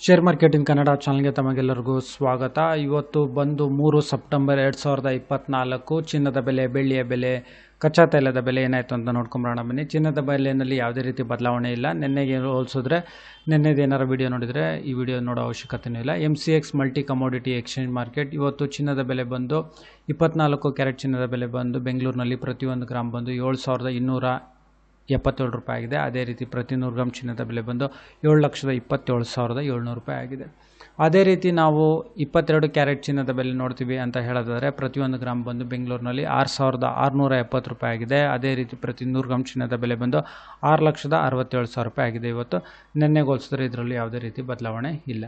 Share market in Kannada ಚಾನಲ್ಗೆ ತಮಗೆಲ್ಲರಿಗೂ ಸ್ವಾಗತ. ಇವತ್ತು ಬಂದು 3 ಸೆಪ್ಟೆಂಬರ್ 2024. ಚಿನ್ನದ ಬೆಲೆ, ಬೆಳ್ಳಿಯ ಬೆಲೆ, ಕಚ್ಚಾ ತೈಲದ ಬೆಲೆ ಏನಾಯಿತು ಅಂತ ನೋಡ್ಕೊಂಬರೋಣ ಬನ್ನಿ. ಚಿನ್ನದ ಬೆಲೆಯಲ್ಲಿ ಯಾವುದೇ ರೀತಿ ಬದಲಾವಣೆ ಇಲ್ಲ. ನಿನ್ನೆಗೆ ಹೋಲಿಸಿದ್ರೆ ನಿನ್ನೆದು ಏನಾರು ವಿಡಿಯೋ ನೋಡಿದರೆ ಈ ವಿಡಿಯೋ ನೋಡೋ ಅವಶ್ಯಕತೆಯೂ ಇಲ್ಲ. MCX multi commodity exchange market ಇವತ್ತು ಚಿನ್ನದ ಬೆಲೆ ಬಂದು 24 ಕ್ಯಾರೆಟ್ ಚಿನ್ನದ ಬೆಲೆ ಬಂದು ಬೆಂಗಳೂರಿನಲ್ಲಿ ಪ್ರತಿ 1 ಗ್ರಾಮ್ ಬಂದು 7,277 ರೂಪಾಯಿ ಆಗಿದೆ. ಅದೇ ರೀತಿ ಪ್ರತಿ 100 ಗ್ರಾಮ್ ಚಿನ್ನದ ಬೆಲೆ ಬಂದು 7,27,700 ರೂಪಾಯಿ ಆಗಿದೆ. ಅದೇ ರೀತಿ ನಾವು 22 ಕ್ಯಾರೆಟ್ ಚಿನ್ನದ ಬೆಲೆ ನೋಡ್ತೀವಿ ಅಂತ ಹೇಳೋದಾದರೆ ಪ್ರತಿ 1 ಗ್ರಾಮ್ ಬಂದು ಬೆಂಗಳೂರಿನಲ್ಲಿ 6,670 ರೂಪಾಯಿ ಆಗಿದೆ. ಅದೇ ರೀತಿ ಪ್ರತಿ 100 ಗ್ರಾಮ್ ಚಿನ್ನದ ಬೆಲೆ ಬಂದು 6,67,000 ರೂಪಾಯಿ ಆಗಿದೆ. ಇವತ್ತು ನಿನ್ನೆಗೆ ಹೋಲಿಸಿದ್ರೆ ಇದರಲ್ಲಿ ಯಾವುದೇ ರೀತಿ ಬದಲಾವಣೆ ಇಲ್ಲ.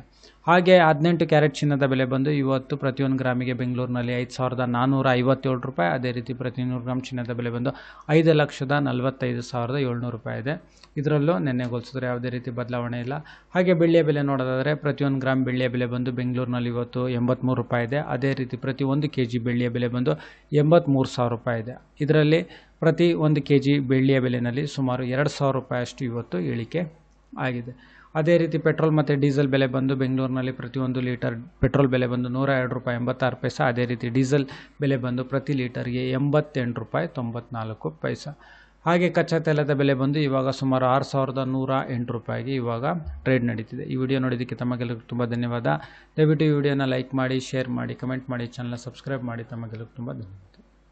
ಹಾಗೆ 18 ಕ್ಯಾರೆಟ್ ಚಿನ್ನದ ಬೆಲೆ ಬಂದು ಇವತ್ತು ಪ್ರತಿ 1 ಗ್ರಾಮಿಗೆ ಬೆಂಗಳೂರಿನಲ್ಲಿ 5,457 ರೂಪಾಯಿ. ಅದೇ ರೀತಿ ಪ್ರತಿ 100 ಗ್ರಾಮ್ ಚಿನ್ನದ ಬೆಲೆ ಬಂದು 5,45,700 ರೂಪಾಯಿ ಇದೆ. ಇದರಲ್ಲೂ ನಿನ್ನೆಗೆ ಹೋಲಿಸಿದ್ರೆ ಯಾವುದೇ ರೀತಿ ಬದಲಾವಣೆ ಇಲ್ಲ. ಹಾಗೆ ಬೆಳ್ಳಿಯ ಬೆಲೆ ನೋಡೋದಾದರೆ ಪ್ರತಿ 1 ಗ್ರಾಮ್ ಬೆಳ್ಳಿಯ ಬೆಲೆ ಬಂದು ಬೆಂಗಳೂರಿನಲ್ಲಿ ಇವತ್ತು 83 ರೂಪಾಯಿ ಇದೆ. ಅದೇ ರೀತಿ ಪ್ರತಿ 1 kg ಬೆಳ್ಳಿಯ ಬೆಲೆ ಬಂದು 83,000 ರೂಪಾಯಿ ಇದೆ. ಇದರಲ್ಲಿ ಪ್ರತಿ 1 kg ಬೆಳ್ಳಿಯ ಬೆಲೆಯಲ್ಲಿ ಸುಮಾರು 2,000 ರೂಪಾಯಿಯಷ್ಟು ಇವತ್ತು ಇಳಿಕೆ ಆಗಿದೆ. ಅದೇ ರೀತಿ ಪೆಟ್ರೋಲ್ ಮತ್ತು ಡೀಸೆಲ್ ಬೆಲೆ ಬಂದು ಬೆಂಗಳೂರಿನಲ್ಲಿ ಪ್ರತಿ 1 ಲೀಟರ್ ಪೆಟ್ರೋಲ್ ಬೆಲೆ ಬಂದು 102 ರೂಪಾಯಿ 86 ಪೈಸೆ. ಅದೇ ರೀತಿ ಡೀಸೆಲ್ ಬೆಲೆ ಬಂದು ಪ್ರತಿ ಲೀಟರ್ಗೆ 88 ರೂಪಾಯಿ 94 ಪೈಸೆ. ಹಾಗೆ ಕಚ್ಚಾ ತೈಲದ ಬೆಲೆ ಬಂದು ಇವಾಗ ಸುಮಾರು 6,108 ರೂಪಾಯಿಗೆ ಇವಾಗ ಟ್ರೇಡ್ ನಡೀತಿದೆ. ಈ ವಿಡಿಯೋ ನೋಡಿದ್ದಕ್ಕೆ ತಮಗೆಲ್ಲರಿಗೂ ತುಂಬ ಧನ್ಯವಾದ. ದಯವಿಟ್ಟು ಈ ವಿಡಿಯೋನ ಲೈಕ್ ಮಾಡಿ, ಶೇರ್ ಮಾಡಿ, ಕಮೆಂಟ್ ಮಾಡಿ, ಚಾನಲ್ನ ಸಬ್ಸ್ಕ್ರೈಬ್ ಮಾಡಿ. ತಮಗೆಲ್ಲರಿಗೂ ತುಂಬ ಧನ್ಯವಾದ.